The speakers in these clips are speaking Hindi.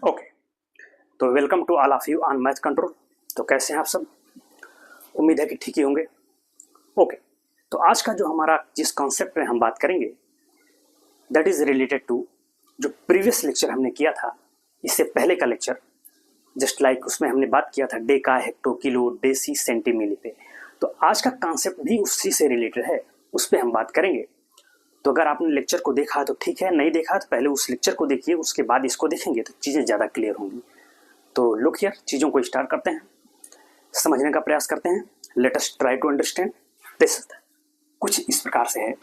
ओके, तो welcome to all of you on math control. तो कैसे हैं आप सब? उम्मीद है कि ठीक ही होंगे। ओके, तो आज का जो हमारा जिस कॉन्सेप्ट में हम बात करेंगे दैट इज रिलेटेड टू जो प्रीवियस लेक्चर हमने किया था, इससे पहले का लेक्चर, जस्ट लाइक उसमें हमने बात किया था डेका, हेक्टो, किलो, डेसी, सेंटीमिली पे। तो आज का कॉन्सेप्ट भी उसी से रिलेटेड है, उस पर हम बात करेंगे। तो अगर आपने लेक्चर को देखा तो ठीक है, नहीं देखा तो पहले उस लेक्चर को देखिए, उसके बाद इसको देखेंगे तो चीज़ें ज़्यादा क्लियर होंगी। तो लुक हियर, चीज़ों को स्टार्ट करते हैं, समझने का प्रयास करते हैं। Let us try to understand this. कुछ इस प्रकार से है,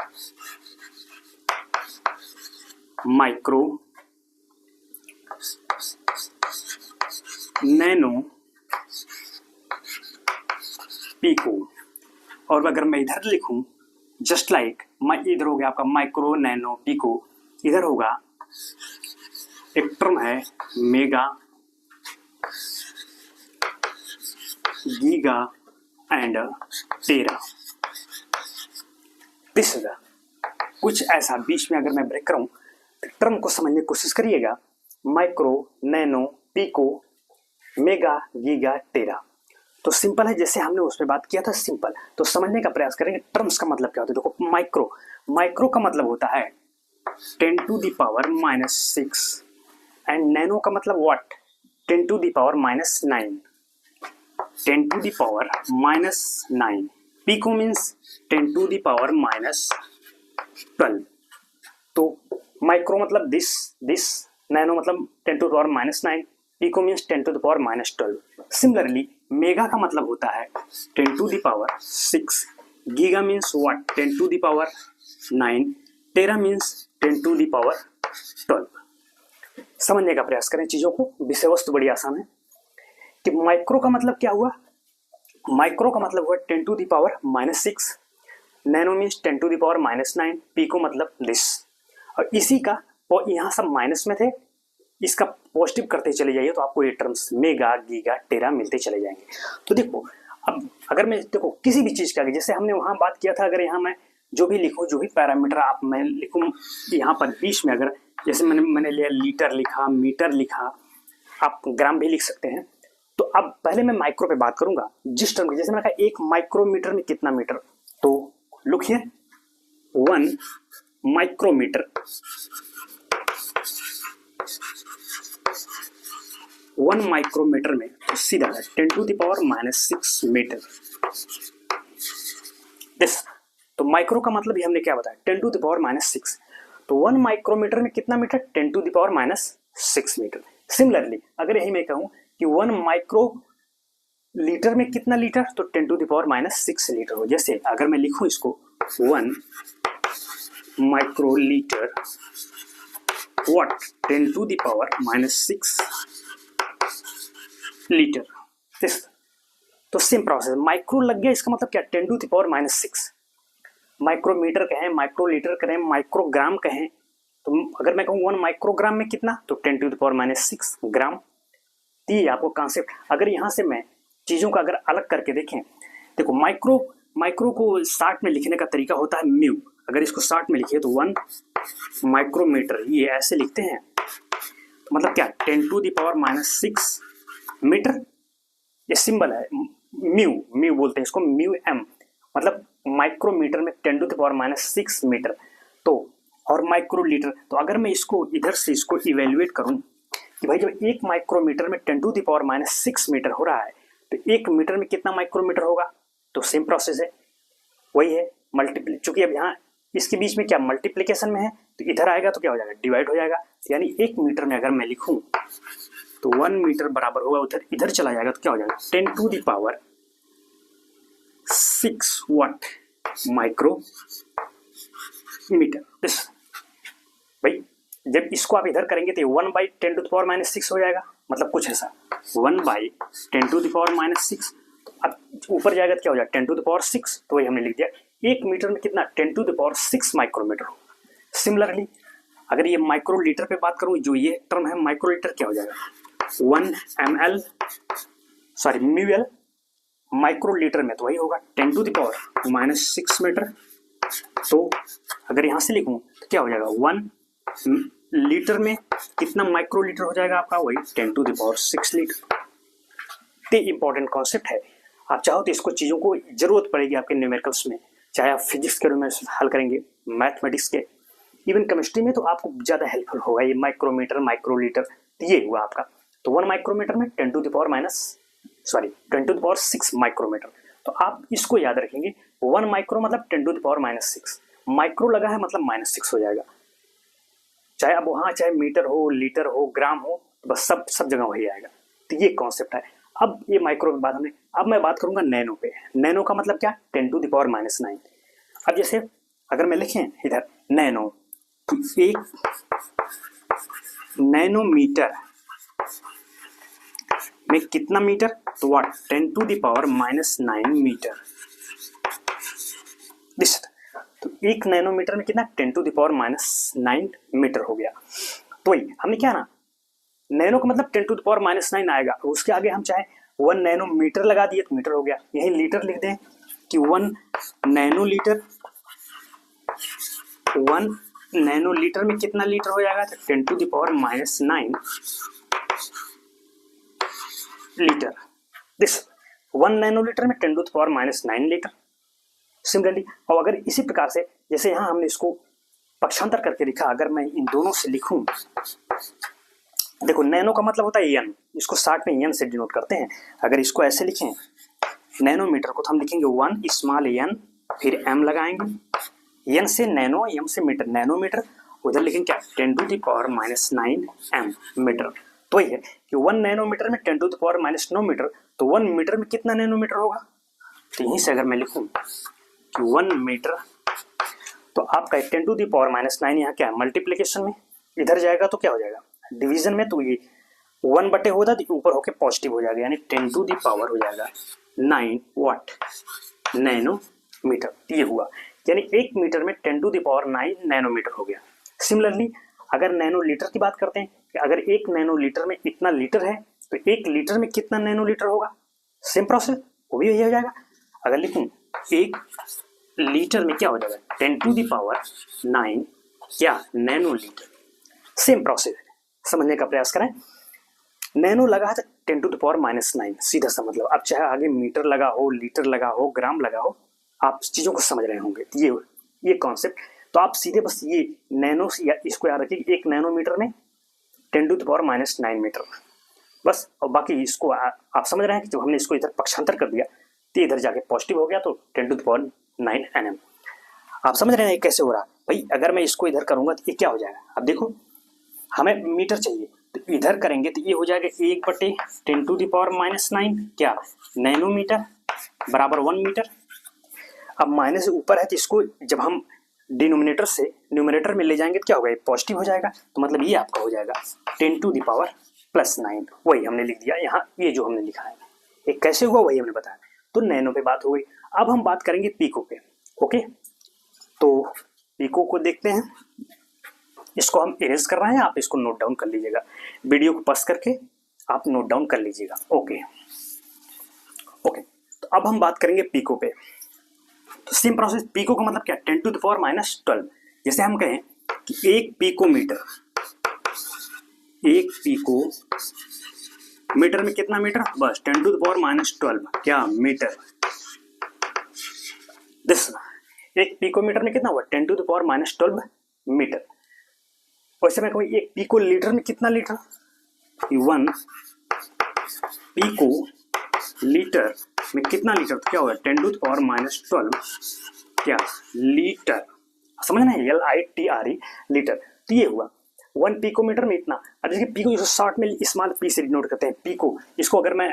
माइक्रो, नैनो, पीको। और अगर मैं इधर लिखूं जस्ट लाइक इधर हो गया आपका माइक्रो, नैनो, पीको, इधर होगा एक टर्म है mega, giga and tera. This is कुछ ऐसा बीच में अगर मैं ब्रेक करूं तो टर्म को समझने की कोशिश करिएगा। Micro, nano, pico, mega, giga, tera. तो सिंपल है, जैसे हमने उसमें बात किया था सिंपल। तो समझने का प्रयास करेंगे टर्म्स का मतलब क्या होता है। देखो, माइक्रो का मतलब होता है 10 to the power -6 and nano का मतलब what, 10 to the power -9, 10 to the power -9। Pico means 10 to the power -12। तो माइक्रो मतलब दिस, नैनो मतलब 10 to the power -9, pico means 10 to the power -12। Similarly mega का मतलब होता है 10 to the power 6, giga means what, 10 to the power 9, tera means 10 to the power 12। समझने का प्रयास करें चीजों को, विषय वस्तु बड़ी आसान है। कि माइक्रो का मतलब क्या हुआ, माइक्रो का मतलब हुआ 10 to the power -6, nano means 10 to the power -9, pico मतलब दिस। और इसी का यहाँ सब माइनस में थे, इसका पॉजिटिव करते चले जाइए तो आपको ये टर्म्स मेगा, गीगा, टेरा मिलते चले जाएंगे। तो देखो, अब अगर मैं देखो किसी भी चीज का, जैसे हमने वहां बात किया था, अगर यहाँ मैं जो भी लिखूं, जो भी पैरामीटर आप मैं लिखूं यहाँ पर बीच में, अगर जैसे मैंने लिया लीटर लिखा, मीटर लिखा, आप ग्राम भी लिख सकते हैं। तो अब पहले मैं माइक्रो पे बात करूंगा। जिस टर्म की, जैसे मैंने कहा 1 माइक्रोमीटर में कितना मीटर, तो लुक हियर 1 माइक्रोमीटर, 1 माइक्रोमीटर में तो सीधा है 10 to the power -6 metre. This, तो माइक्रो का मतलब ही हमने क्या बताया, 10 to the power -6। तो 1 माइक्रोमीटर में कितना metre, 10 to the power -6 metre. Similarly अगर यही मैं कहूं कि 1 माइक्रो लीटर में कितना लीटर, तो 10 to the power -6 लीटर हो। जैसे अगर मैं लिखूं इसको 1 micro litre what, 10 to the power -6 litre. This, तो सेम प्रोसेस, माइक्रो लग गया, इसका मतलब क्या, 10 to the power -6। माइक्रोमीटर कहें, माइक्रो लीटर कहें, माइक्रोग्राम कहें, तो अगर मैं कहूँ 1 माइक्रोग्राम में कितना, तो 10 to the power -6 ग्राम। ये आपको कॉन्सेप्ट, अगर यहाँ से मैं चीजों का अगर अलग करके देखें, देखो माइक्रो को शॉर्ट में लिखने का तरीका होता है म्यू। अगर इसको शॉर्ट में लिखिए तो 1 माइक्रोमीटर, ये ऐसे लिखते हैं, तो मतलब क्या, 10 to the power -6 मीटर। ये सिंबल है म्यू बोलते हैं इसको, म्यू एम, मतलब माइक्रोमीटर में 10 to the power -6 मीटर। तो और माइक्रो लीटर, तो अगर मैं इसको इधर से इसको इवेल्युएट करूं कि भाई जब 1 माइक्रोमीटर में 10 to the power -6 मीटर हो रहा है तो 1 मीटर में कितना माइक्रोमीटर होगा, तो सेम प्रोसेस है, वही है मल्टीप्ली। चूंकि अब यहाँ इसके बीच में क्या मल्टीप्लीकेशन में है, तो इधर आएगा तो क्या हो जाएगा, डिवाइड हो जाएगा। यानी 1 मीटर में अगर मैं लिखूं तो 1 मीटर बराबर होगा, उधर इधर चला जाएगा तो क्या हो जाएगा, 10 to the power 6 what micro metre. भाई जब इसको आप इधर करेंगे तो 1/10 to the power -6 हो जाएगा, मतलब कुछ ऐसा 1/10 to the power -6। अब ऊपर जाएगा तो क्या हो जाएगा, 10 to the power 6। तो वही हमने लिख दिया, 1 मीटर में कितना, 10 to the power 6 माइक्रोमीटर हो। सिमिलरली अगर ये माइक्रो लीटर पे बात करूं, जो ये टर्म है माइक्रो लीटर, क्या हो जाएगा, 1 ml, सॉरी म्यूएल माइक्रो लीटर में, तो वही होगा 10 to the power -6 मीटर। तो अगर यहां से लिखूं तो क्या हो जाएगा, 1 लीटर में कितना माइक्रोलीटर हो जाएगा आपका, वही 10⁶ लीटर। ये इंपॉर्टेंट कॉन्सेप्ट है। आप चाहो तो इसको चीज़ों को जरूरत पड़ेगी आपके न्यूमेरिकल्स में, चाहे आप फिजिक्स के में हल करेंगे, मैथमेटिक्स के, इवन केमिस्ट्री में, तो आपको ज़्यादा हेल्पफुल होगा ये माइक्रोमीटर माइक्रोलीटर। ये हुआ आपका। तो 1 माइक्रोमीटर में 10⁻6 माइक्रोमीटर। तो आप इसको याद रखेंगे, 1 माइक्रो मतलब 10⁻6, माइक्रो लगा है मतलब -6 हो जाएगा। चाहे अब वहाँ चाहे मीटर हो, लीटर हो, ग्राम हो, बस सब जगह वही आएगा। तो ये कॉन्सेप्ट है। अब ये माइक्रो के बाद अब मैं बात करूंगा नैनो पे। नैनो का मतलब क्या, 10⁻⁹। अब जैसे अगर मैं लिखें इधर नैनो, तो एक नैनोमीटर में कितना मीटर, तो व्हाट, 10⁻⁹ मीटर। तो एक नैनोमीटर में कितना, 10⁻⁹ मीटर हो गया। तो वही हमने क्या ना, नैनो का मतलब 10⁻⁹ आएगा। उसके आगे हम चाहे 1 नैनोमीटर लगा दिए तो मीटर हो गया। यही लीटर लिख दें कि 1 नैनोलीटर, 1 नैनोलीटर में कितना लीटर हो जाएगा, तो 10⁻⁹ लीटर। दिस 1 नैनोलीटर में 10⁻⁹ लीटर। सिमिलरली, और अगर इसी प्रकार से जैसे यहाँ हमने इसको पक्षांतर करके लिखा, अगर मैं इन दोनों से लिखूं, देखो नैनो का मतलब होता है एन, इसको शॉर्ट में एन से डिनोट करते हैं। अगर इसको ऐसे लिखें नैनोमीटर को, तो हम लिखेंगे 1 स्मॉल एन, फिर एम लगाएंगे, एन से नैनो, एम से मीटर, नैनोमीटर। उधर लिखेंगे क्या, 10⁻⁹ एम मीटर। तो ये है कि 1 नैनोमीटर में 10⁻⁹ मीटर, तो 1 मीटर में कितना नैनोमीटर होगा। तो यहीं से अगर मैं लिखूं कि 1 मीटर, तो आपका 10⁻⁹ यहाँ क्या है, मल्टीप्लीकेशन में, इधर जाएगा तो क्या हो जाएगा, डिवीजन में, तो ये 1 बटे होता तो ऊपर होके पॉजिटिव हो जाएगा, यानी 10⁻⁹ हो जाएगा 9 वाट नैनोमीटर। ये हुआ, यानी 1 मीटर में 10⁹ नैनोमीटर हो गया। सिमिलरली अगर नैनोलीटर की बात करते हैं कि अगर 1 नैनोलीटर में इतना लीटर है, तो 1 लीटर में कितना नैनोलीटर होगा, सेम प्रोसेस, वो भी यही हो जाएगा। अगर लिखूं 1 लीटर में क्या हो जाएगा, 10⁻⁹ क्या, नैनोलीटर। सेम प्रोसेस समझने का प्रयास करें। नैनो लगा है तो 10⁻⁹, सीधा सा मतलब। अब चाहे आगे मीटर लगा हो, लीटर लगा हो, ग्राम लगा हो, आप चीज़ों को समझ रहे होंगे। ये कॉन्सेप्ट, तो आप सीधे बस ये नैनो या इसको याद रखिए, 1 नैनोमीटर में 10⁻⁹ मीटर, बस। और बाकी इसको आप समझ रहे हैं कि जब हमने इसको इधर पक्षांतर कर दिया तो इधर जाके पॉजिटिव हो गया, तो 10⁻⁹ nm। आप समझ रहे हैं कैसे हो रहा भाई। अगर मैं इसको इधर करूंगा तो ये क्या हो जाएगा, अब देखो हमें मीटर चाहिए, तो इधर करेंगे तो ये हो जाएगा 1/10⁻⁹ क्या, नैनोमीटर बराबर 1 मीटर। अब माइनस ऊपर है तो इसको जब हम डिनोमिनेटर से न्यूमरेटर में ले जाएंगे तो क्या होगा, पॉजिटिव हो जाएगा। तो मतलब ये आपका हो जाएगा 10⁻⁹ वही हमने लिख दिया यहाँ। ये जो हमने लिखा है ये कैसे हुआ वही हमने बताया। तो नैनो पे बात हो गई। अब हम बात करेंगे पीको पे। ओके, तो पीको को देखते हैं। इसको हम इरेज कर रहे हैं, आप इसको नोट डाउन कर लीजिएगा, वीडियो को पॉज करके आप नोट डाउन कर लीजिएगा। ओके, तो अब हम बात करेंगे पीको पे। तो सेम प्रोसेस, पीको का मतलब क्या, 10⁻⁻12। जैसे हम कहें कि 1 पिकोमीटर, 1 पिको मीटर में कितना मीटर, बस 10⁻⁻12 क्या, मीटर। दिस 1 पिकोमीटर में कितना हुआ, 10⁻⁻12 मीटर। वैसे मैं कहूँ 1 पिको लीटर में कितना लीटर, 1 पिको लीटर में कितना लीटर, तो क्या होगा 10⁻⁻12 क्या, लीटर। समझना है, LITRE लीटर। तो ये हुआ 1 पिकोमीटर में इतना। अब देखिए पीको इसको शॉर्ट में स्मॉल पी से डिनोट करते हैं पीको। इसको अगर मैं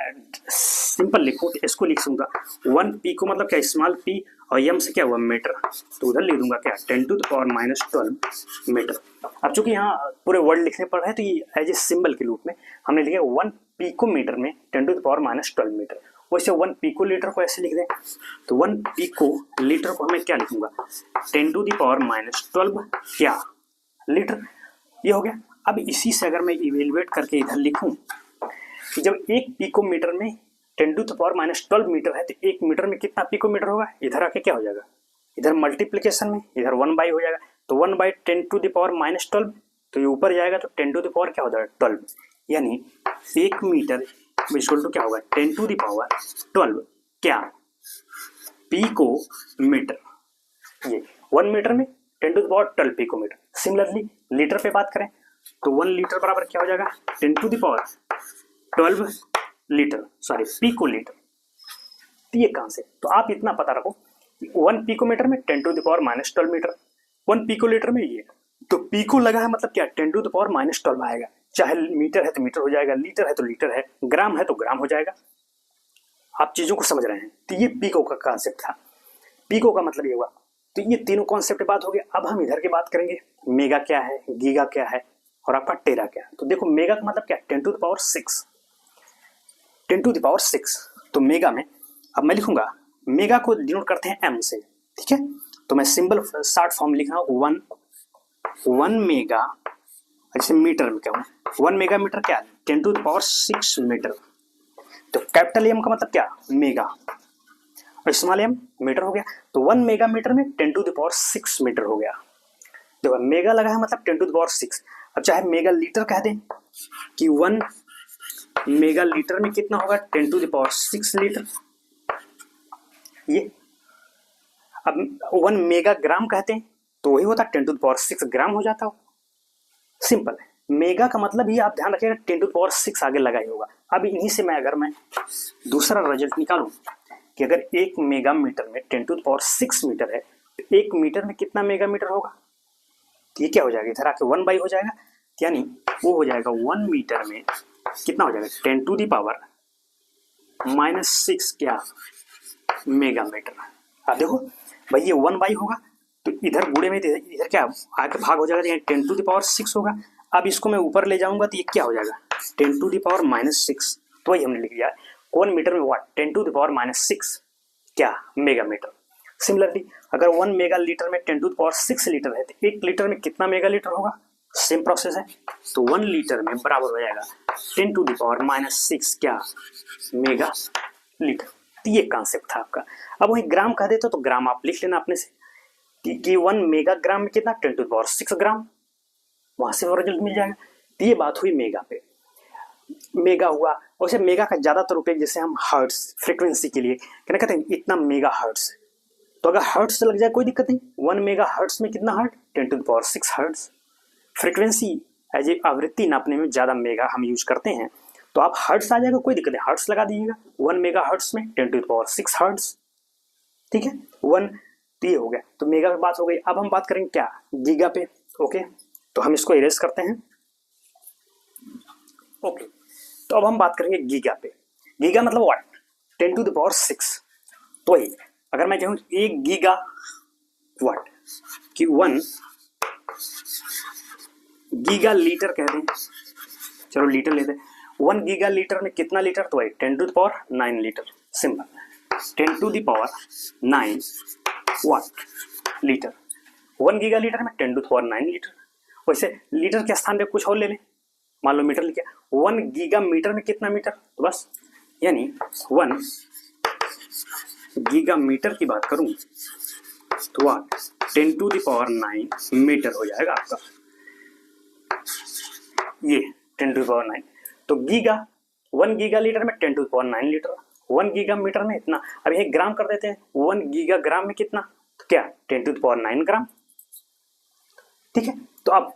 सिंपल लिखूं तो इसको लिख दूंगा 1 पिको मतलब क्या, स्मॉल पी, और एम से क्या हुआ, मीटर। तो उधर लिख दूंगा क्या, 10⁻⁻12 मीटर। अब चूंकि यहाँ पूरे वर्ड लिखने पड़ रहे हैं तो ये एज ए सिंबल के रूप में हमने लिखा 1 पिकोमीटर में 10⁻⁻12 मीटर। वैसे 1 पिको लीटर को ऐसे लिख दें, तो 1 पिको लीटर को हमें क्या लिखूंगा, 10⁻12 क्या, लीटर। ये हो गया। अब इसी से अगर मैं इवेल्युएट करके इधर लिखूं कि जब 1 पिकोमीटर में 10⁻12 मीटर है तो 1 मीटर में कितना पिकोमीटर होगा, इधर आके क्या हो जाएगा, इधर मल्टीप्लिकेशन में इधर 1 बाई हो जाएगा, तो 1/10⁻12 तो ये ऊपर जाएगा तो 10 टू द पावर क्या होता है 12, यानी 1 मीटर इक्वल टू क्या होगा 10 टू द पावर 12 क्या पिकोमीटर। ये 1 मीटर में 10 to the power 12 picometre. Similarly litre पे बात करें तो 1 लीटर बराबर क्या हो जाएगा 10 to the power 12 litre, sorry pico litre. तो ये कहां से, तो आप इतना पता रखो 1 पिकोमीटर में 10 to the power -12 metre, 1 pico litre में ये, तो पिको लगा है मतलब क्या 10 टू द पावर -12 आएगा। चाहे मीटर है तो मीटर हो जाएगा, लीटर है तो लीटर है, ग्राम है तो ग्राम हो जाएगा। आप चीजों को समझ रहे हैं। तो ये पिको का कॉन्सेप्ट था। पिको का मतलब ये हुआ। तो ये तीनों कॉन्सेप्ट बात हो गई। अब हम इधर की बात करेंगे, मेगा क्या है, गीगा क्या है और आपका टेरा क्या है। तो देखो मेगा का मतलब क्या 10 to the power 6, 10 to the power 6। तो मेगा में अब मैं लिखूंगा, मेगा को डिनोट करते हैं एम से, ठीक है। तो मैं सिंबल शॉर्ट फॉर्म लिख रहा हूं 1 मेगा, जैसे मीटर में क्या हूं 1 मेगा मीटर क्या है 10 टू द पावर 6 मीटर। तो कैपिटल एम का मतलब क्या मेगा और स्मॉल एम मीटर हो गया। तो 1 मेगा मीटर में 10 टू द पावर 6 मीटर हो गया। देखो मेगा लगा है मतलब 10 टू द पावर 6। अब चाहे मेगा लीटर कह दें कि 1 मेगा लीटर में कितना होगा 10 टू द पावर 6 लीटर। ये अब 1 मेगा ग्राम कहते हैं तो वही होता 10 टू द पावर 6 ग्राम हो जाता हो। सिंपल है। मेगा का मतलब ही आप ध्यान रखिएगा 10 टू द पावर 6 आगे लगा ही होगा। अब इन्हीं से मैं अगर मैं दूसरा रिजल्ट निकालूं कि अगर 1 मेगा मीटर में 10 टू द पावर 6 मीटर है तो 1 मीटर में कितना मेगा मीटर होगा, तो ये क्या हो जाएगा इधर आके 1 बाई हो जाएगा, यानी वो हो जाएगा 1 मीटर में कितना हो जाएगा 10 टू द पावर -6 क्या मेगा मीटर। अब देखो भाई ये 1 बाई होगा तो इधर गुणे में इधर क्या आगे भाग हो जाएगा, 10 टू द पावर 6 होगा। अब इसको मैं ऊपर ले जाऊंगा तो ये क्या हो जाएगा 10 टू द पावर -6। तो वही हमने लिख दिया 1 मीटर में व्हाट 10 टू द पावर -6 क्या मेगा मीटर। सिमिलरली अगर 1 मेगा लीटर में 10 टू द पावर 6 लीटर है तो 1 लीटर में कितना मेगा लीटर होगा, सेम प्रोसेस है। तो 1 लीटर में बराबर हो जाएगा 10 टू द पावर -6 क्या मेगा लीटर। तो ये कॉन्सेप्ट था आपका। अब वही ग्राम कह देते तो ग्राम आप लिख लेना अपने से कि 1 मेगा ग्राम में कितना 10 टू द पावर 6 ग्राम, वहां से रिजल्ट मिल जाएगा। तो ये बात हुई मेगा पे, मेगा हुआ। वैसे मेगा का ज्यादातर उपयोग जैसे हम हर्ट्स फ्रीक्वेंसी के लिए क्या कहते हैं इतना मेगा हर्ट्स, तो अगर हर्ट्स से लग जाए कोई दिक्कत नहीं। 1 मेगा हर्ट्स में कितना hertz 10 to the power 6 hertz. Frequency as a आवृत्ति नापने में ज्यादा मेगा हम यूज करते हैं, तो आप हर्ट्स आ जाएगा कोई दिक्कत नहीं, हर्ट्स लगा दीजिएगा 1 मेगा हर्ट्स में 10 टू द पावर 6 हर्ट्स, ठीक है 1। तो ये हो गया, तो मेगा पे बात हो गई। अब हम बात करेंगे क्या गीगा पे। ओके तो हम इसको इरेज करते हैं। ओके तो अब हम बात करेंगे गीगा पे। गीगा मतलब व्हाट 10 टू द पावर 6। तो वही अगर मैं कहूँ 1 गीगा वाट कि 1 गीगा लीटर कह दें, चलो लीटर लेते हैं। 1 गीगा लीटर में कितना लीटर, तो वही 10 to the power 9 litre. Simple 10 to the power 9 what litre. 1 giga litre में 10 टू द पावर 9 लीटर। वैसे लीटर के स्थान पे कुछ और ले लें, मान लो मीटर लिखा 1 गीगा मीटर में कितना मीटर, तो बस यानी 1 गीगा मीटर की बात करूं तो वाट 10 टू द पावर 9 मीटर हो जाएगा आपका, ये 10 टू द पावर 9। तो गीगा 1 गीगा लीटर में 10 to the power 9 litre, 1 giga metre में इतना। अब ये ग्राम कर देते हैं, 1 गीगा ग्राम में कितना, तो क्या 10 टू द पावर 9 ग्राम, ठीक है। तो अब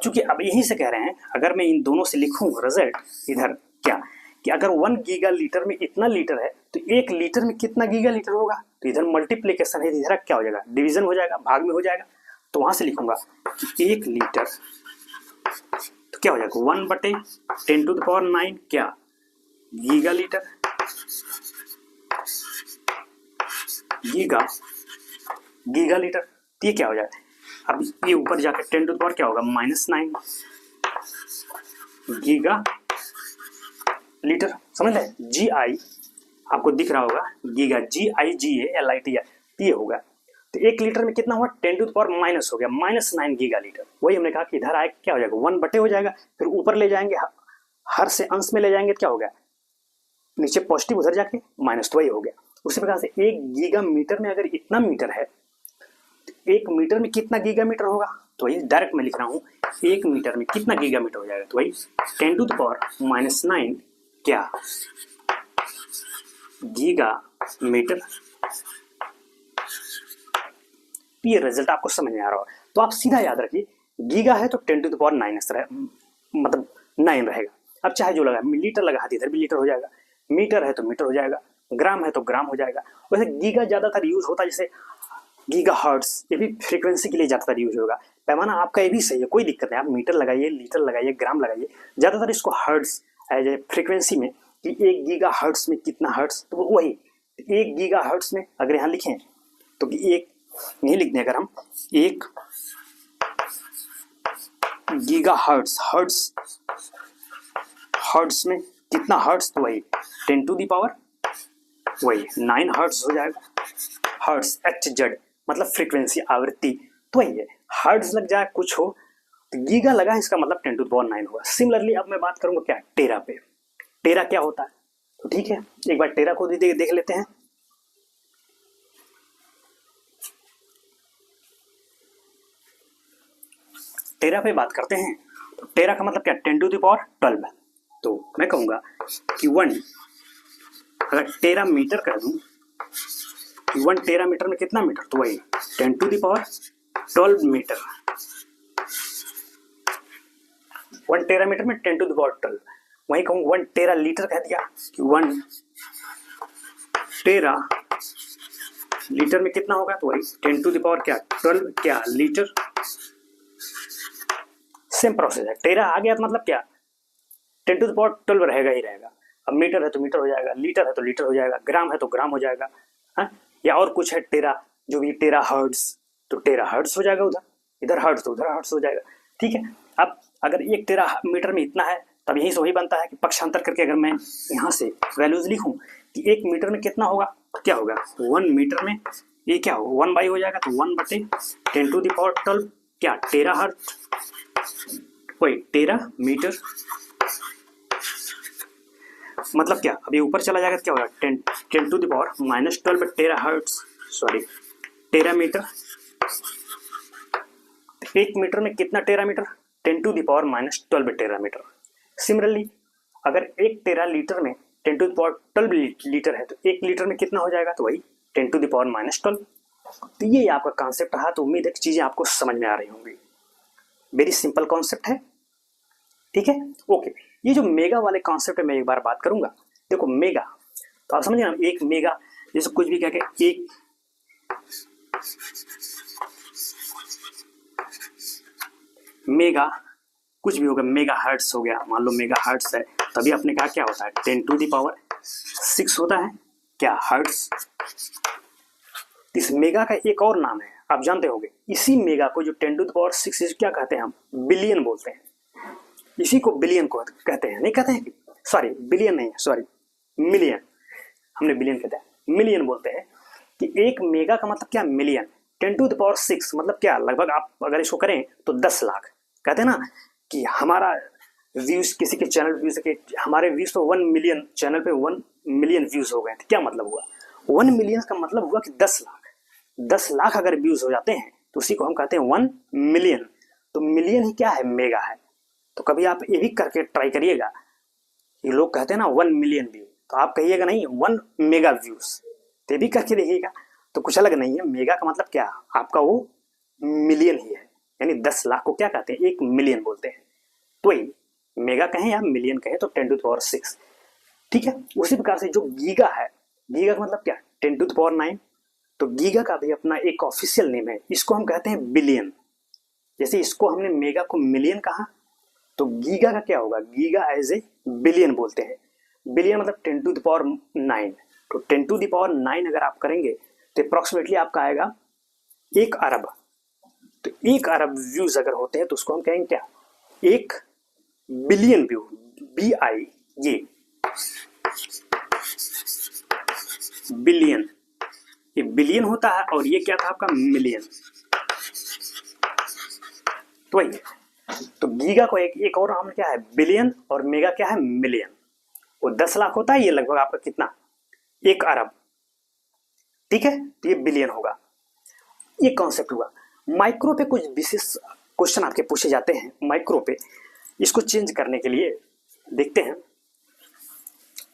चूंकि अब यहीं से कह रहे हैं अगर मैं इन दोनों से लिखूं रिजल्ट इधर क्या कि अगर 1 गीगा लीटर में इतना लीटर है तो 1 लीटर में कितना गीगा लीटर होगा, तो इधर मल्टीप्लीकेशन है, इधर क्या हो जाएगा डिवीजन हो जाएगा, भाग में हो जाएगा। तो वहां से लिखूंगा कि 1 लीटर तो क्या हो जाएगा 1/10 टू द पावर 9 क्या गीगा लीटर, गीगा लीटर। तो ये क्या हो जाएगा, अब ये ऊपर जाकर 10 टू द पावर क्या होगा -9 गीगा लीटर। समझ लें GI आपको दिख रहा होगा गीगा, GIGALITR ये होगा। तो 1 लीटर में कितना हुआ 10 टू द पावर माइनस हो गया -9 गीगा लीटर। वही हमने कहा कि इधर आए क्या हो जाएगा 1/, हो जाएगा, फिर ऊपर ले जाएंगे हर से अंश में ले जाएंगे तो क्या हो गया नीचे पॉजिटिव, उधर जाके माइनस, तो वही हो गया। उसी प्रकार से 1 गीगा मीटर में अगर इतना मीटर है तो 1 मीटर में कितना गीगा मीटर होगा, तो वही डायरेक्ट मैं लिख रहा हूँ 1 मीटर में कितना गीगामीटर हो जाएगा, तो वही 10⁻⁻⁹ क्या गीगामीटर। ये रिजल्ट आपको समझ में आ रहा होगा, तो आप सीधा याद रखिए गीगा है तो 10⁻⁹ मतलब 9 रहेगा। अब चाहे जो लगा, लीटर लगा हाथ इधर भी लीटर हो जाएगा, मीटर है तो मीटर हो जाएगा, ग्राम है तो ग्राम हो जाएगा। वैसे गीगा ज्यादातर यूज होता है, जैसे गीगा हर्ट्स, ये भी फ्रीक्वेंसी के लिए ज्यादातर यूज होगा। पैमाना आपका ये भी सही है, कोई दिक्कत नहीं, आप मीटर लगाइए, लीटर लगाइए, ग्राम लगाइए, ज्यादातर इसको हर्ट्स एज ए फ्रीक्वेंसी में कि 1 गीगा हर्ट्स में कितना हर्ट्स, तो वही 1 गीगा हर्ट्स में अगर यहाँ लिखें तो कि एक नहीं लिखते, अगर हम 1 गीगा हर्ट्स में कितना हर्ट्स, तो वही 10⁻⁹ हर्ट्स हो जाएगा। हर्ट्स HZ मतलब फ्रीक्वेंसी, आवृत्ति, तो वही है। हर्ट्स लग जाए कुछ हो तो गीगा लगा, इसका मतलब 10⁻⁹ हुआ। सिमिलरली अब मैं बात करूंगा क्या, टेरा पे। टेरा क्या होता है, तो ठीक है एक बार टेरा को देख लेते हैं। टेरा पे बात करते हैं, तो टेरा का मतलब क्या, 10⁻12। तो मैं कहूंगा कि 1 अगर टेरा मीटर कर दूं, 1 टेरा मीटर में कितना मीटर, तो वही 10⁻12 मीटर। 1 टेरा मीटर में 10⁻12। वही कहूँ 1 टेरा लीटर कह दिया कि 1 टेरा लीटर में कितना होगा, तो वही 10⁻12 क्या लीटर। सेम प्रोसेस है, टेरा आ गया तो मतलब क्या 10⁻12 रहेगा ही रहेगा। अब मीटर है तो मीटर हो जाएगा, लीटर है तो लीटर हो जाएगा, ग्राम है तो ग्राम हो जाएगा, है? या और कुछ है टेरा, जो भी टेरा हर्ट्स, तो टेरा हर्ट्स हो जाएगा, उधर इधर हर्ट्स तो उधर हर्ट्स हो जाएगा। ठीक है, अब अगर 1 टेरा मीटर में इतना है, तब यहीं से वही बनता है कि पक्षांतर करके अगर मैं यहाँ से वैल्यूज लिखूं कि 1 मीटर में कितना होगा, क्या होगा 1 मीटर में ये क्या हो 1 हो जाएगा, तो 1/10⁻12 क्या टेरा हर्ट्ज, वही टेरा मीटर। मतलब क्या, अभी ऊपर चला जाएगा तो क्या होगा 10⁻⁻12 टेरा हर्ट्ज, सॉरी टेरा मीटर। 1 मीटर में कितना टेरा मीटर, 10⁻⁻12 टेरा मीटर। सिमिलरली अगर 1 टेरा लीटर में 10⁻12 लीटर है, तो 1 लीटर में कितना हो जाएगा, तो वही 10⁻⁻12। तो ये आपका कॉन्सेप्ट रहा, तो उम्मीद है कि चीजें आपको समझ में आ रही होंगी। वेरी सिंपल कॉन्सेप्ट है, ठीक है ओके। ये जो मेगा वाले कॉन्सेप्ट है मैं एक बार बात करूंगा। देखो मेगा, तो आप समझिए ना, 1 मेगा जैसे कुछ भी कह के 1 मेगा कुछ भी होगा, मेगा हर्ट्स हो गया, मान लो मेगा हर्ट्स है, तभी आपने कहा क्या होता है 10⁻6 होता है क्या हर्ट्स। इस मेगा का एक और नाम है, आप जानते होंगे, इसी मेगा को जो 10⁻6 क्या कहते हैं, हम बिलियन बोलते हैं। इसी को बिलियन को कहते हैं, नहीं कहते हैं, सॉरी बिलियन नहीं, सॉरी मिलियन, हमने बिलियन कहते हैं, मिलियन बोलते हैं। कि 1 मेगा का मतलब क्या, मिलियन। 10⁻6 मतलब क्या, लगभग आप अगर इसको करें तो 10 लाख। कहते हैं ना कि हमारा व्यूज किसी के चैनल व्यूज के, हमारे व्यूज तो 1 मिलियन चैनल पे 1 मिलियन व्यूज हो गए थे, क्या मतलब हुआ 1 मिलियन का मतलब हुआ कि 10 लाख। 10 लाख अगर व्यूज हो जाते हैं तो उसी को हम कहते हैं 1 मिलियन। तो मिलियन ही क्या है, मेगा है। तो कभी आप ये भी करके ट्राई करिएगा, ये लोग कहते हैं ना 1 मिलियन व्यू, तो आप कहिएगा नहीं 1 मेगा व्यूज, तो भी करके देखिएगा, तो कुछ अलग नहीं है। मेगा का मतलब क्या, आपका वो मिलियन ही है, यानी 10 लाख को क्या कहते हैं, 1 मिलियन बोलते हैं। तो वही मेगा कहें या मिलियन कहें तो 10⁻6, ठीक है। उसी प्रकार से जो गीगा है, गीगा का मतलब क्या 10⁹ तो गीगा का भी अपना एक ऑफिशियल नेम है, इसको हम कहते हैं बिलियन। जैसे इसको हमने मेगा को मिलियन कहा, तो गीगा का क्या होगा, गीगा एज ए बिलियन बोलते हैं। बिलियन मतलब 10⁹, तो 10⁹ अगर आप करेंगे तो अप्रोक्सीमेटली आपका आएगा 1 अरब। तो 1 अरब व्यूज अगर होते हैं तो उसको हम कहेंगे क्या, 1 बिलियन व्यू, BI ये बिलियन, ये बिलियन होता है, और ये क्या था आपका मिलियन। तो वही, तो गीगा को एक और नाम क्या है, बिलियन, और मेगा क्या है, मिलियन। वो 10 लाख होता है, ये लगभग आपका कितना 1 अरब, ठीक है। तो ये बिलियन होगा, ये कॉन्सेप्ट हुआ। माइक्रो पे कुछ विशेष क्वेश्चन आपके पूछे जाते हैं माइक्रो पे, इसको चेंज करने के लिए देखते हैं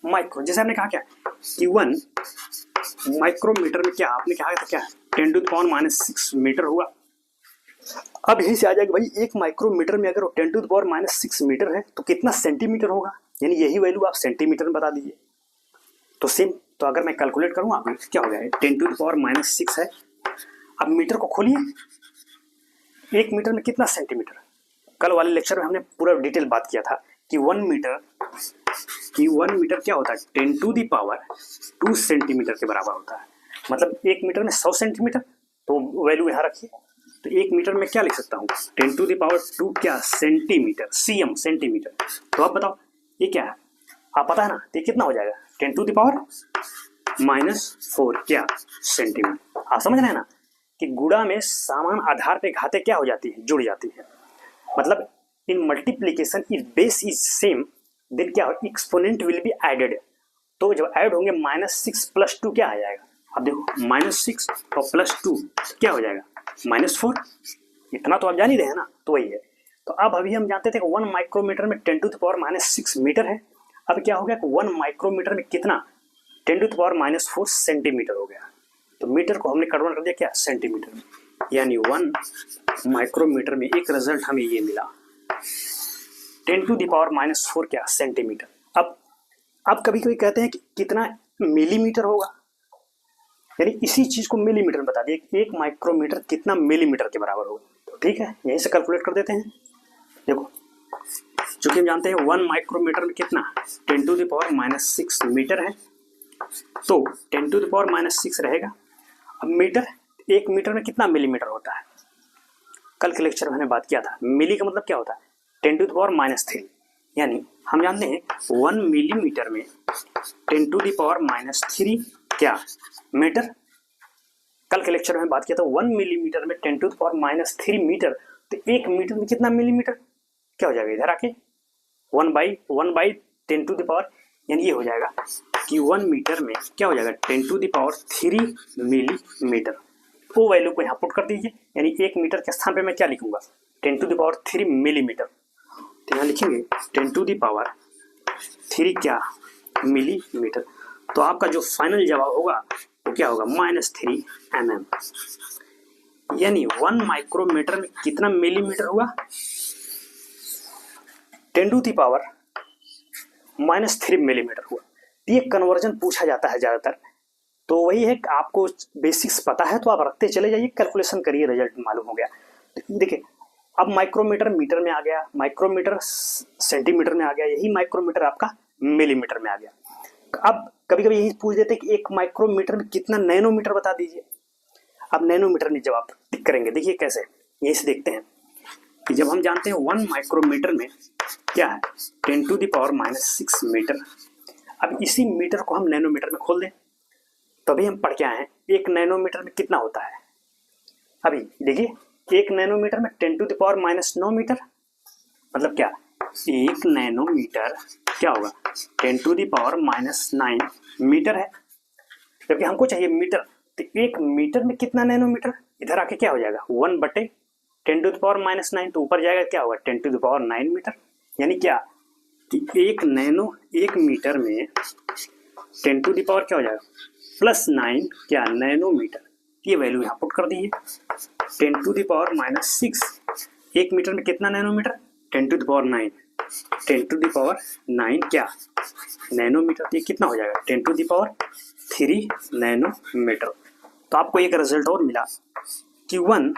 माइक्रो। जैसे हमने कहा क्या कि 1 माइक्रोमीटर में क्या आपने कहा था क्या 10⁻⁻6 मीटर हुआ। अब यहीं से आ जाएगा भाई 1 माइक्रोमीटर में अगर 10⁻⁻6 मीटर है तो कितना सेंटीमीटर होगा, यानी यही वैल्यू आप सेंटीमीटर में बता दीजिए। तो सेम, तो अगर मैं कैलकुलेट करूँ आप क्या हो जाएगा 10⁻⁻6 है। अब मीटर को खोलिए, 1 मीटर में कितना सेंटीमीटर। कल वाले लेक्चर में हमने पूरा डिटेल बात किया था कि 1 मीटर क्या होता है 10⁻² सेंटीमीटर के बराबर होता है। मतलब 1 मीटर में 100 सेंटीमीटर, तो वैल्यू यहाँ रखिए। तो 1 मीटर में क्या लिख सकता हूँ 10⁻² क्या सेंटीमीटर, cm सेंटीमीटर। तो आप बताओ ये क्या है, आप पता है ना, ये कितना हो जाएगा 10⁻⁻4 क्या सेंटीमीटर। आप समझ रहे हैं ना कि गुणा में समान आधार पे घातें क्या हो जाती है, जुड़ जाती है। मतलब इन multiplication if base is same then क्या हो एक्सपोनेंट विल बी एडेड। तो जब ऐड होंगे -6 + 2 क्या आ जाएगा, अब देखो -6 और +2 क्या हो जाएगा -4। इतना तो आप जान ही रहे हैं ना, तो वही है। तो अब अभी हम जानते थे कि 1 माइक्रोमीटर में 10⁻⁻6 मीटर है। अब क्या हो गया कि 1 माइक्रोमीटर में कितना 10⁻⁻4 सेंटीमीटर हो गया। तो मीटर को हमने कन्वर्ट कर दिया क्या सेंटीमीटर में, यानी 1 माइक्रोमीटर में एक रिजल्ट हमें ये मिला 10⁻⁻4 क्या सेंटीमीटर। अब कभी कभी कहते हैं कि कितना मिलीमीटर होगा, यानी इसी चीज को मिलीमीटर में बता दिए 1 माइक्रोमीटर कितना मिलीमीटर के बराबर होगा। तो ठीक है, यहीं से कैलकुलेट कर देते हैं। देखो चूंकि हम जानते हैं 1 माइक्रोमीटर में कितना 10⁻⁻6 मीटर है, तो 10⁻⁻6 रहेगा। अब मीटर, 1 मीटर में कितना मिलीमीटर होता है, कल के लेक्चर में हमने बात किया था। मिली का मतलब क्या होता है 10⁻⁻3, यानी हम जानते हैं 1 मिलीमीटर में 10⁻⁻3 क्या मीटर। कल के लेक्चर में बात किया था 1 मिलीमीटर में 10⁻⁻3 मीटर, तो 1 मीटर में कितना मिलीमीटर क्या हो जाएगा, इधर आके 1/10⁻, यानी ये हो जाएगा कि 1 मीटर में क्या हो जाएगा 10⁻3 मिलीमीटर। वो वैल्यू को यहाँ पुट कर दीजिए, यानी 1 मीटर के स्थान पे मैं क्या लिखूंगा 10⁻3 मिलीमीटर। तो यहाँ लिखेंगे 10⁻3 क्या मिलीमीटर। तो आपका जो फाइनल जवाब होगा वो क्या होगा -3 mm, यानी 1 माइक्रोमीटर में कितना मिलीमीटर हुआ 10⁻³ मिलीमीटर हुआ। ये कन्वर्जन पूछा जाता है ज़्यादातर, तो वही है आपको बेसिक्स पता है तो आप रखते चले जाइए, कैलकुलेशन करिए, रिजल्ट मालूम हो गया। देखिए अब माइक्रोमीटर मीटर में आ गया, माइक्रोमीटर सेंटीमीटर में आ गया, यही माइक्रोमीटर आपका मिलीमीटर में आ गया। अब कभी कभी यही पूछ देते कि 1 माइक्रोमीटर में कितना नैनोमीटर बता दीजिए। अब नैनोमीटर में जब आप टिक करेंगे, देखिए कैसे, यहीं से देखते हैं कि जब हम जानते हैं 1 माइक्रोमीटर में क्या है 10⁻⁻6 मीटर। अब इसी मीटर को हम नैनोमीटर में खोल दें, तभी हम पढ़ के आए हैं 1 नैनोमीटर में कितना होता है। अभी देखिए 1 नैनोमीटर में 10⁻⁹ मीटर, मतलब क्या 1 नैनोमीटर क्या होगा 10⁻⁹ मीटर है, जबकि हमको चाहिए मीटर। तो 1 मीटर में कितना नैनोमीटर, इधर आके क्या हो जाएगा 1/10⁻⁹, तो ऊपर जाएगा क्या होगा 10⁹ मीटर। यानी क्या कि 1 मीटर में 10 क्या हो जाएगा +9 क्या नैनोमीटर। ये वैल्यू यहाँ पुट कर दीजिए 10⁻⁻6, 1 मीटर में कितना नैनोमीटर 10⁹, 10⁹ क्या नैनोमीटर। ये कितना हो जाएगा 10⁻³ नैनोमीटर। तो आपको एक रिजल्ट और मिला कि 1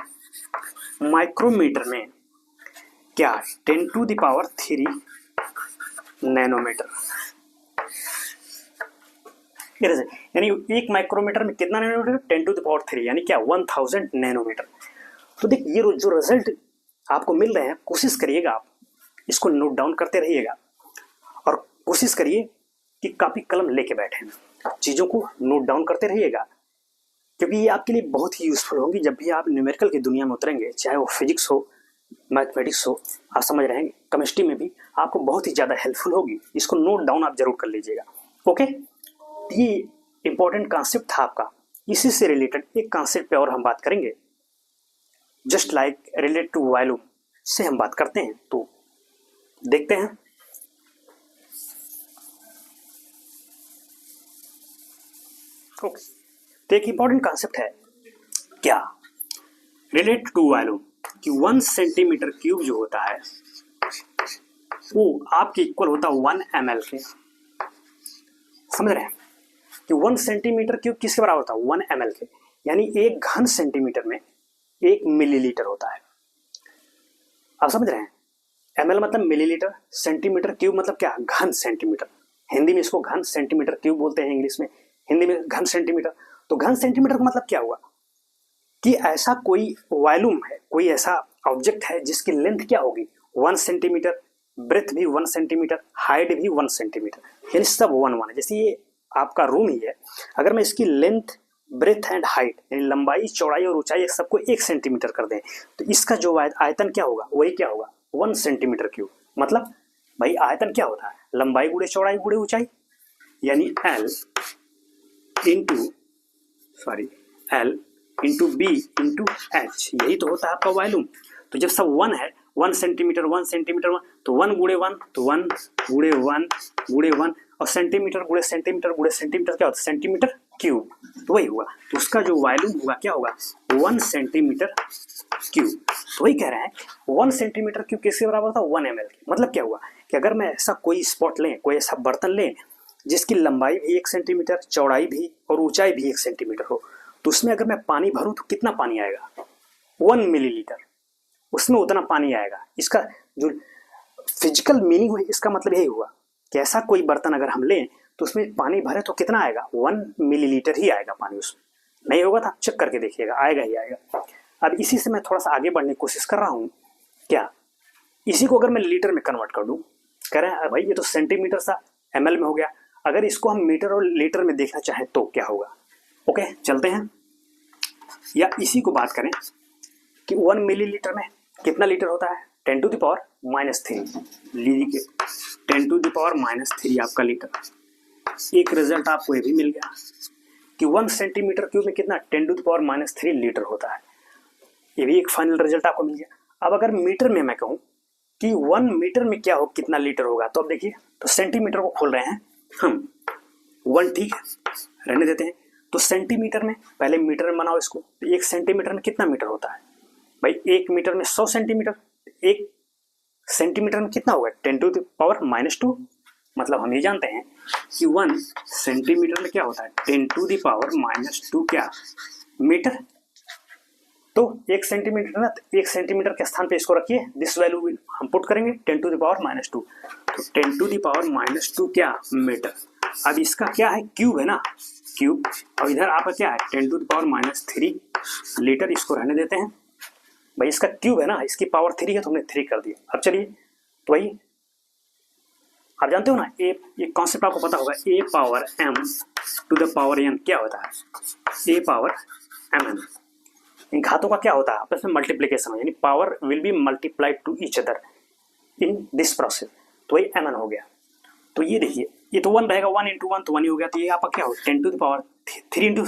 माइक्रोमीटर में क्या 10⁻³ नैनोमीटर, यानी 1 माइक्रोमीटर में कितना नैनोमीटर 10⁻³ यानी क्या 1000 नैनोमीटर। तो देख ये जो रिजल्ट आपको मिल रहे हैं, कोशिश करिएगा आप इसको नोट डाउन करते रहिएगा और कोशिश करिए कि कॉपी कलम लेके बैठे, चीज़ों को नोट डाउन करते रहिएगा, क्योंकि ये आपके लिए बहुत ही यूजफुल होंगी जब भी आप न्यूमेरिकल की दुनिया में उतरेंगे, चाहे वो फिजिक्स हो मैथमेटिक्स हो। आप समझ रहे हैं केमिस्ट्री में भी आपको बहुत ही ज़्यादा हेल्पफुल होगी। इसको नोट डाउन आप जरूर कर लीजिएगा। ओके, ये इंपॉर्टेंट कॉन्सेप्ट था आपका। इसी से रिलेटेड एक कॉन्सेप्ट पे और हम बात करेंगे, just like related to volume. से हम बात करते हैं तो देखते हैं। ओके, तो एक इंपॉर्टेंट कॉन्सेप्ट है क्या, रिलेट टू वॉल्यूम, कि 1 सेंटीमीटर क्यूब जो होता है वो आपके इक्वल होता है 1 ml के। समझ रहे हैं कि 1 सेंटीमीटर क्यूब किसके बराबर होता है, 1 ml के, यानी एक घन सेंटीमीटर में 1 मिलीलीटर होता है। आप समझ रहे हैं, ml मतलब मिलीलीटर, सेंटीमीटर क्यूब मतलब क्या, घन सेंटीमीटर। हिंदी में इसको घन सेंटीमीटर क्यूब बोलते हैं, इंग्लिश में, हिंदी में घन सेंटीमीटर। तो घन सेंटीमीटर का मतलब क्या हुआ कि ऐसा कोई वॉल्यूम है, कोई ऐसा ऑब्जेक्ट है जिसकी लेंथ क्या होगी 1 सेंटीमीटर, ब्रेथ भी 1 सेंटीमीटर, हाइट भी 1 सेंटीमीटर, यानी सब 1 है। जैसे ये आपका रूम ही है, अगर मैं इसकी लेंथ, ब्रेथ एंड हाइट यानी लंबाई, चौड़ाई और ऊंचाई सबको 1 सेंटीमीटर कर दें तो इसका जो आयतन क्या होगा, वही क्या होगा 1 सेंटीमीटर क्यूब। मतलब भाई आयतन क्या होता है, लंबाई गुणे चौड़ाई गुणे ऊंचाई, यानी L into B into H, यही तो होता है आपका वॉल्यूम। तो जब सब 1 है, 1 सेंटीमीटर 1 सेंटीमीटर 1, तो 1 गुणे 1 तो 1 गुणे 1 गुणे 1, और सेंटीमीटर गुणे सेंटीमीटर गुणे सेंटीमीटर क्या होता है, सेंटीमीटर क्यूब। तो वही हुआ, तो उसका जो वॉल्यूम होगा क्या होगा 1 सेंटीमीटर क्यूब। तो वही कह रहे हैं 1 सेंटीमीटर क्यूब किसके बराबर था, 1 ml के। मतलब क्या हुआ कि अगर मैं ऐसा कोई स्पॉट लें, कोई ऐसा बर्तन लें जिसकी लंबाई भी 1 सेंटीमीटर, चौड़ाई भी और ऊंचाई भी 1 सेंटीमीटर हो, तो उसमें अगर मैं पानी भरूं तो कितना पानी आएगा, 1 मिलीलीटर, उसमें उतना पानी आएगा। इसका जो फिजिकल मीनिंग है, इसका मतलब यही हुआ कि ऐसा कोई बर्तन अगर हम लें तो उसमें पानी भरे तो कितना आएगा, 1 मिलीलीटर ही आएगा पानी, उसमें नहीं होगा तो आप चेक करके देखिएगा, आएगा ही आएगा। अब इसी से मैं थोड़ा सा आगे बढ़ने की कोशिश कर रहा हूँ, क्या इसी को अगर मैं लीटर में कन्वर्ट कर दूं, कह रहे हैं भाई ये तो सेंटीमीटर सा ml में हो गया, अगर इसको हम मीटर और लीटर में देखना चाहें तो क्या होगा। ओके चलते हैं, या इसी को बात करें कि 1 मिलीलीटर में कितना लीटर होता है, 10 टू द पावर -3 लीजिए, 10 टू द पावर -3 आपका लीटर। एक रिजल्ट आपको ये भी मिल गया कि 1 सेंटीमीटर क्यूब में कितना, 10 टू द पावर -3 लीटर होता है। ये भी एक फाइनल रिजल्ट आपको मिल गया। अब अगर मीटर में मैं कहूँ कि 1 मीटर में क्या हो, कितना लीटर होगा, तो अब देखिए, तो सेंटीमीटर को खोल रहे हैं हम, 1 ठीक है, रहने देते हैं। तो सेंटीमीटर में, पहले मीटर में बनाओ इसको, तो 1 सेंटीमीटर में कितना मीटर होता है भाई, 1 मीटर में 100 सेंटीमीटर, 1 सेंटीमीटर में कितना होगा, 10 टू द पावर -2। मतलब हम ये जानते हैं कि 1 सेंटीमीटर में क्या होता है, 10 टू द पावर -2 क्या मीटर। तो 1 सेंटीमीटर ना, 1 सेंटीमीटर के स्थान पे इसको रखिए, दिस वैल्यू हम पुट करेंगे 10 टू द पावर -2, तो 10 टू द पावर -2 क्या मीटर। अब इसका क्या है, क्यूब है ना, क्यूब, और इधर आपका क्या है 10 टू द पावर -3 लीटर, इसको रहने देते हैं भाई, इसका क्यूब है ना, इसकी पावर 3 है तो हमने 3 कर दिया। अब चलिए, तो वही आप जानते हो ना, ये कॉन्सेप्ट आपको पता होगा, a power m to the power n क्या होता है, a पावर mm। इन घातों का क्या होता है, आपस में मल्टीप्लीकेशन, यानी power will be multiplied to each other in this process, तो वही mn हो गया। तो ये देखिए, ये तो 1 रहेगा, 1 इंटू 1 तो 1 ही हो गया, तो ये आपका क्या हो, 10 टू द पावर 3 इंटू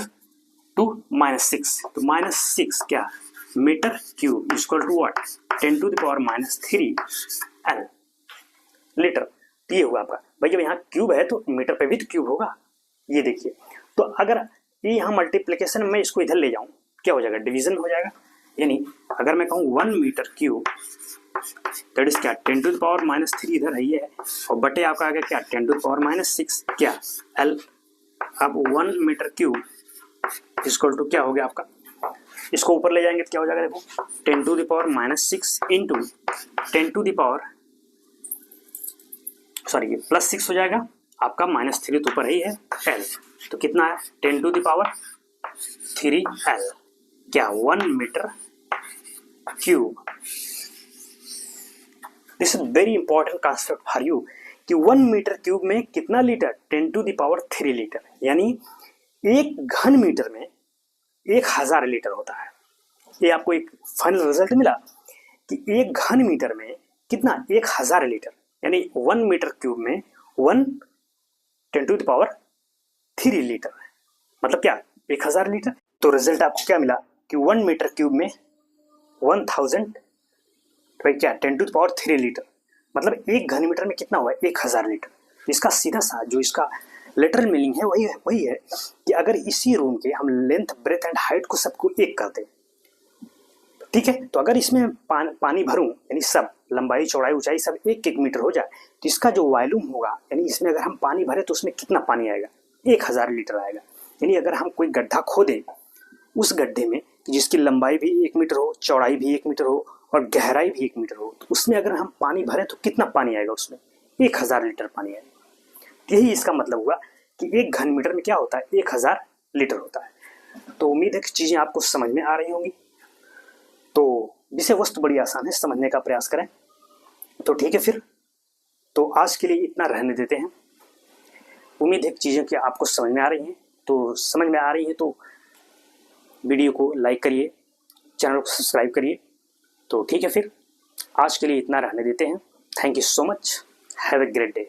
2 -6, तो -6 क्या metre cube equal to what, 10 to the power -3 L litre. तो ये हुआ आपका भाई, जब यहाँ क्यूब है तो मीटर पे भी तो क्यूब होगा। ये देखिए, तो अगर ये यहाँ मल्टीप्लीकेशन में इसको इधर ले जाऊं, क्या हो जाएगा, डिवीजन हो जाएगा। यानी अगर मैं कहूँ 1 मीटर क्यूब दैट इज क्या, 10 टू द पावर -3 इधर है ये, और बटे आपका आ गया क्या, 10 टू द पावर -6 क्या L। अब 1 मीटर क्यूब इक्वल टू क्या हो गया आपका, इसको ऊपर ले जाएंगे तो क्या हो जाएगा, देखो 10 to the power -6 into 10 to the power, sorry ये +6 हो जाएगा आपका, -3 तो ऊपर ही है L, तो कितना है 10 टू द पावर 3 L क्या 1 metre cube. This is very important concept for you कि 1 मीटर क्यूब में कितना litre, 10 to the power 3 litre, यानी एक घन मीटर में 1000 लीटर होता है। ये आपको एक फाइनल रिजल्ट मिला कि एक घन मीटर में कितना, 1000 लीटर, यानी 1 मीटर क्यूब में 10 टू द पावर 3 लीटर है, मतलब क्या 1000 लीटर। तो रिजल्ट आपको क्या मिला कि 1 मीटर क्यूब में 1000 भाई क्या 10⁻³ लीटर, मतलब 1 घन मीटर में कितना हुआ है 1000 लीटर। इसका सीधा सा जो इसका लेटरल मीनिंग है वही है कि अगर इसी रूम के हम लेंथ ब्रेथ एंड हाइट को सबको 1 कर दें, ठीक है, तो अगर इसमें पानी भरूं यानी सब लंबाई चौड़ाई ऊंचाई सब 1-1 मीटर हो जाए तो इसका जो वॉल्यूम होगा यानी इसमें अगर हम पानी भरे तो उसमें कितना पानी आएगा 1000 लीटर आएगा। यानी अगर हम कोई गड्ढा खोदें उस गड्ढे में जिसकी लंबाई भी 1 मीटर हो, चौड़ाई भी 1 मीटर हो और गहराई भी 1 मीटर हो, तो उसमें अगर हम पानी भरें तो कितना पानी आएगा, उसमें 1000 लीटर पानी आएगा। यही इसका मतलब हुआ कि 1 घन मीटर में क्या होता है 1000 लीटर होता है। तो उम्मीद है कि चीज़ें आपको समझ में आ रही होंगी। तो विषय वस्तु बड़ी आसान है, समझने का प्रयास करें। तो ठीक है फिर, तो आज के लिए इतना रहने देते हैं। उम्मीद है कि चीज़ें कि आपको समझ में आ रही हैं। तो समझ में आ रही है तो वीडियो को लाइक करिए, चैनल को सब्सक्राइब करिए। तो ठीक है फिर, आज के लिए इतना रहने देते हैं। Thank you so much, have a great day.